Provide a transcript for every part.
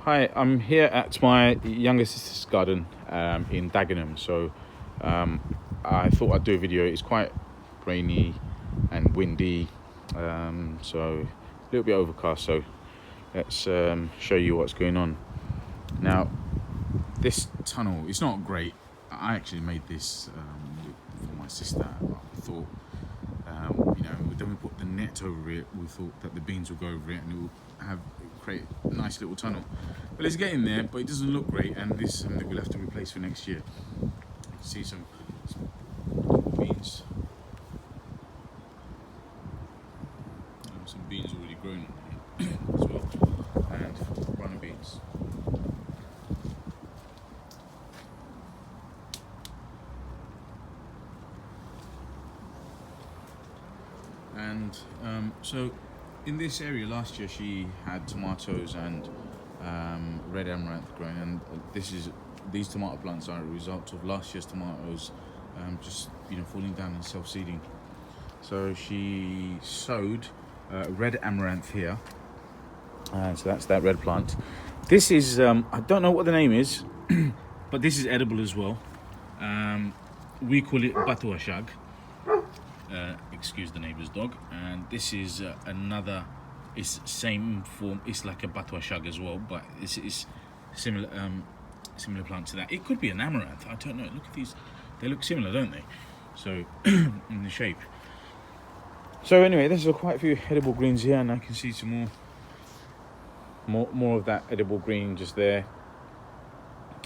Hi, I'm here at my younger sister's garden in Dagenham. I thought I'd do a video. It's quite rainy and windy, so a little bit overcast. So let's show you what's going on. Now, this tunnel, it's not great. I actually made this for my sister. I thought, then we put the net over it. We thought that the beans would go over it and it will create a nice little tunnel. Well, it's getting there, but it doesn't look great, and this is something we'll have to replace for next year. You can see some beans. Some beans already grown on here as well, and runner beans. And so in this area last year she had tomatoes and red amaranth growing, and these tomato plants are a result of last year's tomatoes just falling down and self-seeding. So she sowed red amaranth here, and so that's that red plant. This is I don't know what the name is, but this is edible as well. We call it batua shag. Excuse the neighbour's dog. And this is another. It's same form. It's like a batua shag as well, but it's similar plant to that. It could be an amaranth. I don't know. Look at these. They look similar, don't they? So in the shape. So anyway, there's quite a few edible greens here, and I can see some more of that edible green just there.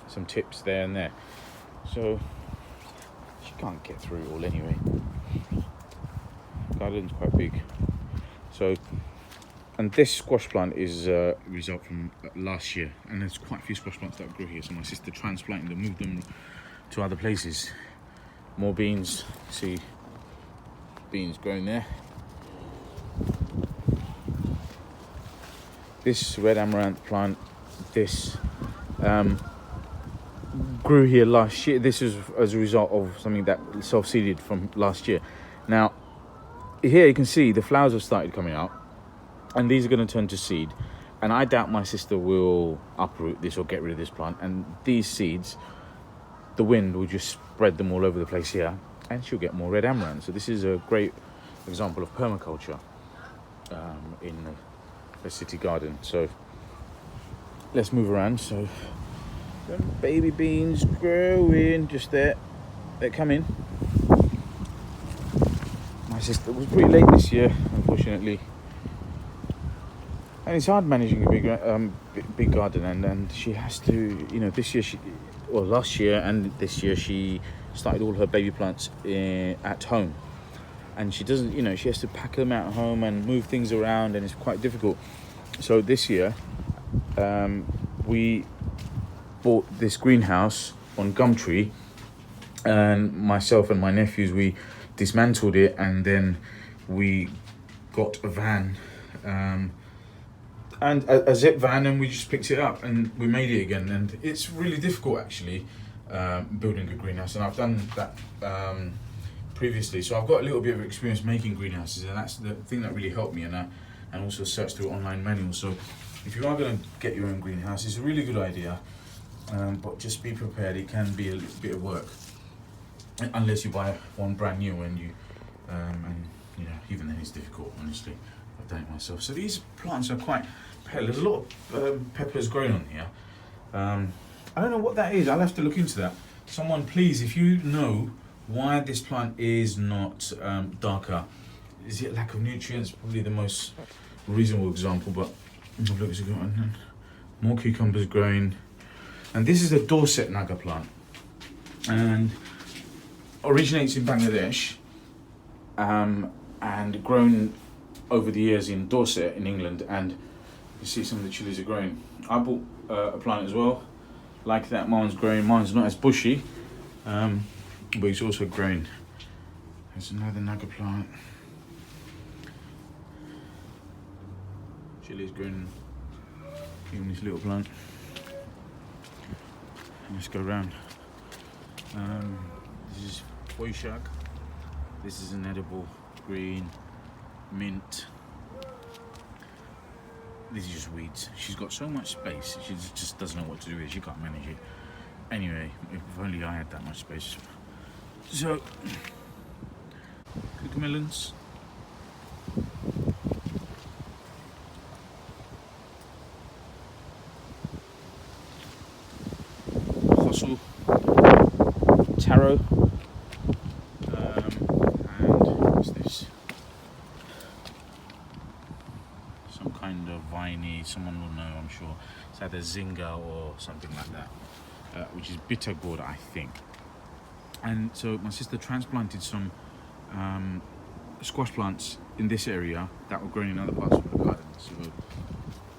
Some tips there and there. So she can't get through it all anyway. Garden's quite big. So, and this squash plant is a result from last year, and there's quite a few squash plants that grew here, so my sister transplanted them, moved them to other places. More beans, see beans growing there. This red amaranth plant, this grew here last year. This is as a result of something that self-seeded from last year. Now, here you can see the flowers have started coming out, and these are going to turn to seed, and I doubt my sister will uproot this or get rid of this plant, and these seeds, the wind will just spread them all over the place here, and she'll get more red amaranth. So this is a great example of permaculture in a city garden. So let's move around. So baby beans growing just there, they're coming. My sister was pretty late this year, unfortunately, and it's hard managing a big garden, and she has to, this year last year and this year she started all her baby plants at home, and she doesn't, she has to pack them out at home and move things around, and it's quite difficult. So this year we bought this greenhouse on Gumtree, and myself and my nephews, we dismantled it, and then we got a van and a zip van, and we just picked it up and we made it again. And it's really difficult actually building a greenhouse, and I've done that previously, so I've got a little bit of experience making greenhouses, and that's the thing that really helped me. And also search through online manuals. So if you are going to get your own greenhouse, it's a really good idea, but just be prepared. It can be a little bit of work, unless you buy one brand new, and even then it's difficult, honestly. I've done it myself. So these plants are quite pale. There's a lot of peppers growing on here. I don't know what that is. I'll have to look into that. Someone, please, if you know why this plant is not darker. Is it lack of nutrients? Probably the most reasonable example, but look, it's got more cucumbers growing. And this is a Dorset naga plant, and originates in Bangladesh, and grown over the years in Dorset in England, and you can see some of the chilies are growing. I bought a plant as well like that. Mine's growing. Mine's not as bushy, but it's also growing. There's another naga plant. Chilies growing in this little plant. Let's go around. This is poishag. This is an edible green mint. these are just weeds. She's got so much space, she just doesn't know what to do with it. She can't manage it. Anyway, if only I had that much space. So, cucamelons. Fossil. Taro. And what's this? Some kind of viney, someone will know, I'm sure. It's either Zinga or something like that, which is bitter gourd, I think. And so my sister transplanted some squash plants in this area that were growing in other parts of the garden. So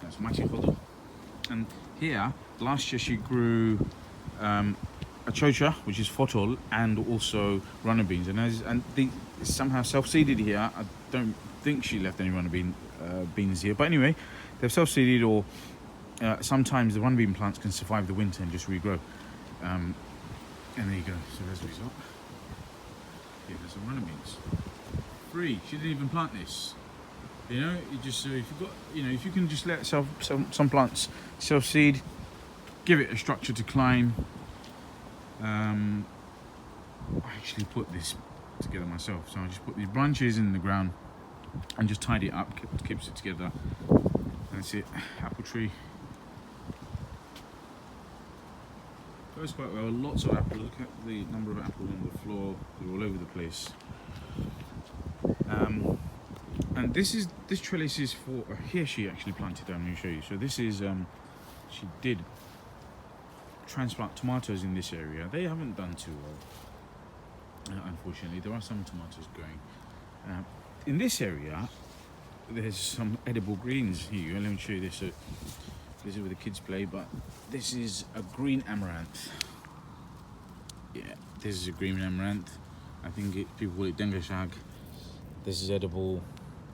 that's Machichodo. And here, last year she grew a chocha, which is fotol, and also runner beans. And they somehow self-seeded here. I don't think she left any runner beans here. But anyway, they've self-seeded, or sometimes the runner bean plants can survive the winter and just regrow. And there you go. So there's the result. Here, there's some runner beans. Free. She didn't even plant this. You know, you just if you've got, you know, if you can just let some plants self-seed, give it a structure to climb. I actually put this together myself, so I just put these branches in the ground and just tidy it up, keeps it together. That's it. Apple tree. Goes quite well. Lots of apples. Look at the number of apples on the floor. They're all over the place. And this trellis is for here. She actually planted them. Let me show you. So this is she did transplant tomatoes in this area. They haven't done too well, unfortunately. There are some tomatoes growing. In this area, there's some edible greens. Here, let me show you this. So this is where the kids play, but this is a green amaranth. Yeah, this is a green amaranth. I think people call it dengashag. This is edible.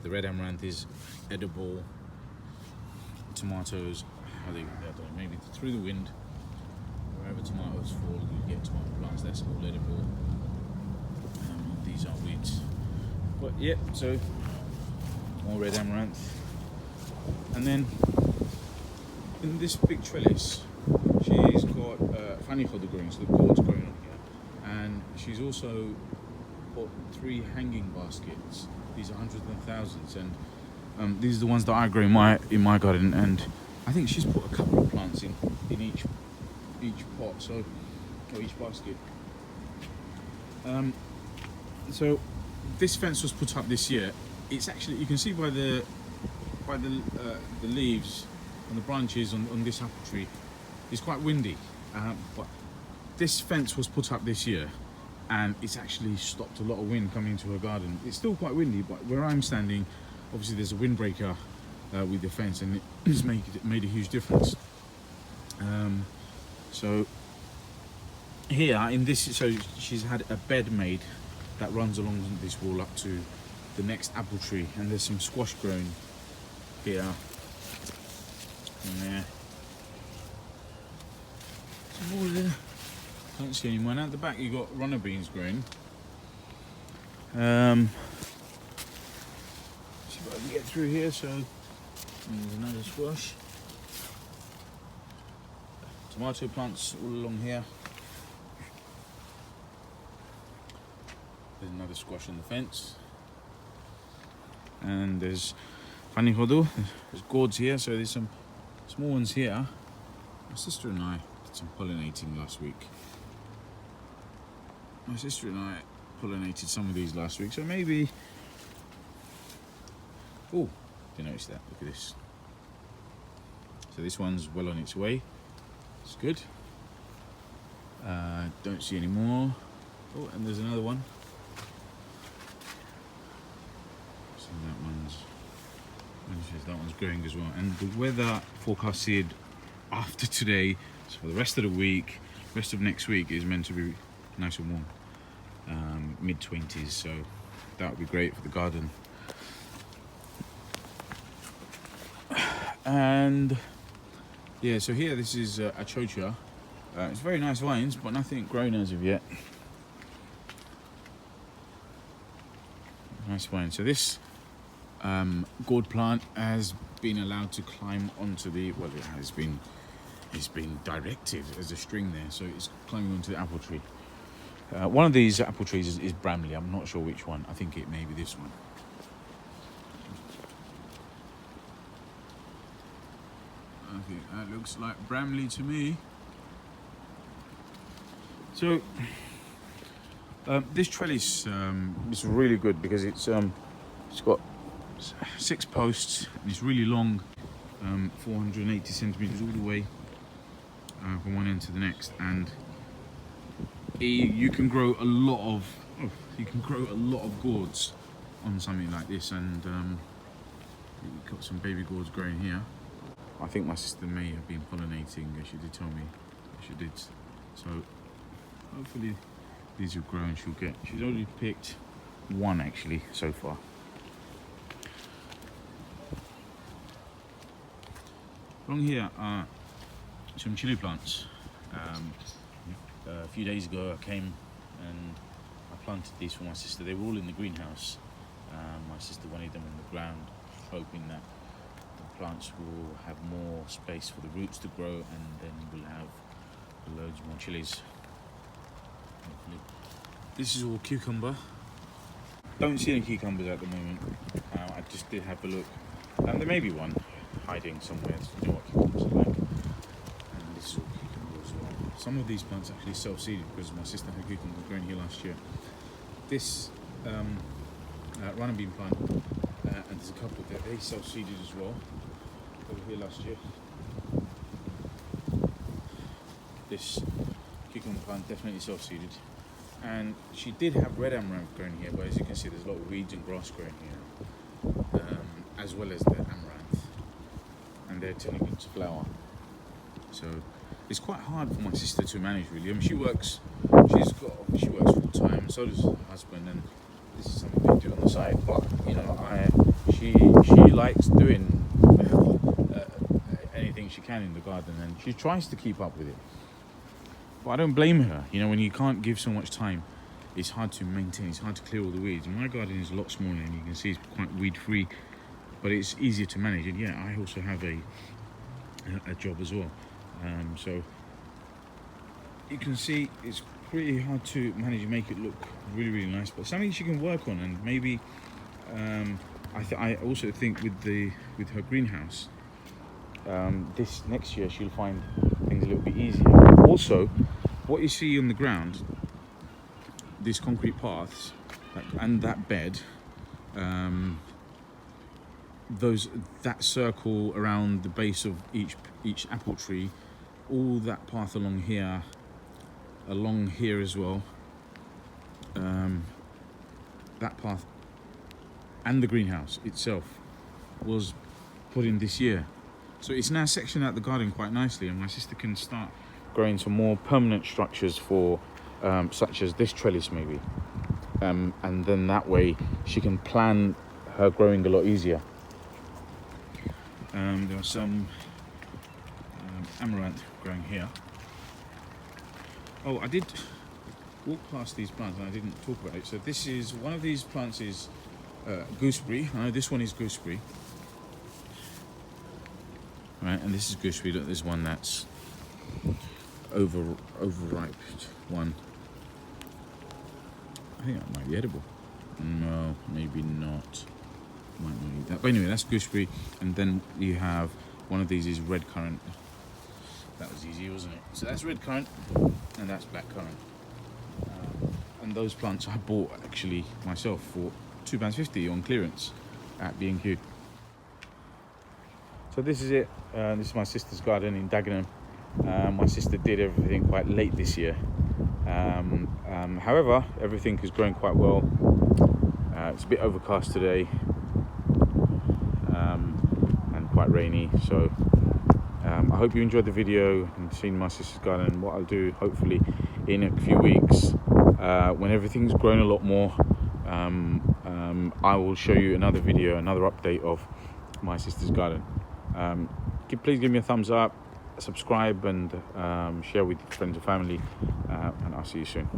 The red amaranth is edible. Tomatoes, I think maybe through the wind, wherever tomatoes fall, you get tomato plants. That's all edible. These are weeds. But yeah, so more red amaranth, and then in this big trellis, she's got fanny fodder growing, so the gourd's growing on here, and she's also put 3 hanging baskets. These are hundreds and thousands, and these are the ones that I grow in my garden. And I think she's put a couple of plants in each pot, so or each basket. So this fence was put up this year. It's actually, you can see by the leaves and the branches on this apple tree, it's quite windy. But this fence was put up this year, and it's actually stopped a lot of wind coming into her garden. It's still quite windy, but where I'm standing, obviously there's a windbreaker with the fence, and it's made a huge difference. So here in this, so she's had a bed made that runs along this wall up to the next apple tree, and there's some squash growing here and there. Some more there. Can't see anyone. At the back you got runner beans growing. See if I can get through here. So there's another squash. Tomato plants all along here. There's another squash on the fence. And there's fanny hodo. There's gourds here, so there's some small ones here. My sister and I did some pollinating last week. My sister and I pollinated some of these last week, so maybe... Oh, didn't notice that. Look at this. So this one's well on its way. It's good. Don't see any more. Oh, and there's another one. So that one's growing as well. And the weather forecasted after today, so for the rest of the week, rest of next week, is meant to be nice and warm, mid-20s. So that would be great for the garden. And yeah, so here this is a chocha. It's very nice vines, but nothing grown as of yet. Nice vine. So this gourd plant has been allowed to climb onto the, well, it's been directed as a string there, so it's climbing onto the apple tree. One of these apple trees is Bramley. I'm not sure which one. I think it may be this one. I think that looks like Bramley to me. So this trellis is really good because it's got 6 posts and it's really long, 480 centimeters all the way from one end to the next, and you can grow a lot of gourds on something like this. And we've got some baby gourds growing here. I think my sister may have been pollinating. She did tell me she did. So hopefully these will grow and she's already picked one actually so far. Along here are some chili plants. A few days ago I came and I planted these for my sister. They were all in the greenhouse. My sister wanted them on the ground, hoping that the plants will have more space for the roots to grow, and then we'll have loads more chilies. Hopefully. This is all cucumber. Don't see any cucumbers at the moment. I just did have a look. There may be one hiding somewhere. You know what cucumbers are like. And this is all cucumber as well. Some of these plants actually self-seeded because my sister had cucumbers growing here last year. This running bean plant, and there's a couple there, they self-seeded as well over here last year. This cucumber plant definitely self-seeded. And she did have red amaranth growing here, but as you can see there's a lot of weeds and grass growing here, as well as the amaranth, and they're turning into flower. So it's quite hard for my sister to manage really. I mean, she works full time, so does her husband, and this is something they do on the side. But you know, she likes doing anything she can in the garden, and she tries to keep up with it. But I don't blame her. You know, when you can't give so much time, it's hard to maintain, it's hard to clear all the weeds. My garden is a lot smaller, and you can see it's quite weed free, but it's easier to manage. And yeah, I also have a job as well, so you can see it's pretty hard to manage and make it look really, really nice, but something she can work on. And maybe I also think with her greenhouse, this next year she'll find things a little bit easier. Also, what you see on the ground, these concrete paths and that bed, that circle around the base of each apple tree, all that path along here as well, that path and the greenhouse itself was put in this year. So it's now sectioned out the garden quite nicely, and my sister can start growing some more permanent structures for such as this trellis maybe, and then that way she can plan her growing a lot easier. There are some amaranth growing here. Oh, I did walk past these plants and I didn't talk about it. So this is one of these plants is gooseberry. I know this one is gooseberry. Right, and this is gooseberry. Look, there's one that's overripe one. I think that might be edible. No, maybe not. Might not eat that. But anyway, that's gooseberry. And then you have one of these is red currant. That was easy, wasn't it? So that's red currant, and that's black currant. And those plants I bought actually myself for £2.50 on clearance at B&Q. So this is it. This is my sister's garden in Dagenham. My sister did everything quite late this year. However, everything is growing quite well. It's a bit overcast today and quite rainy. So I hope you enjoyed the video and seen my sister's garden. What I'll do, hopefully, in a few weeks, when everything's grown a lot more, I will show you another video, another update of my sister's garden. Please give me a thumbs up, subscribe, and share with friends and family, and I'll see you soon.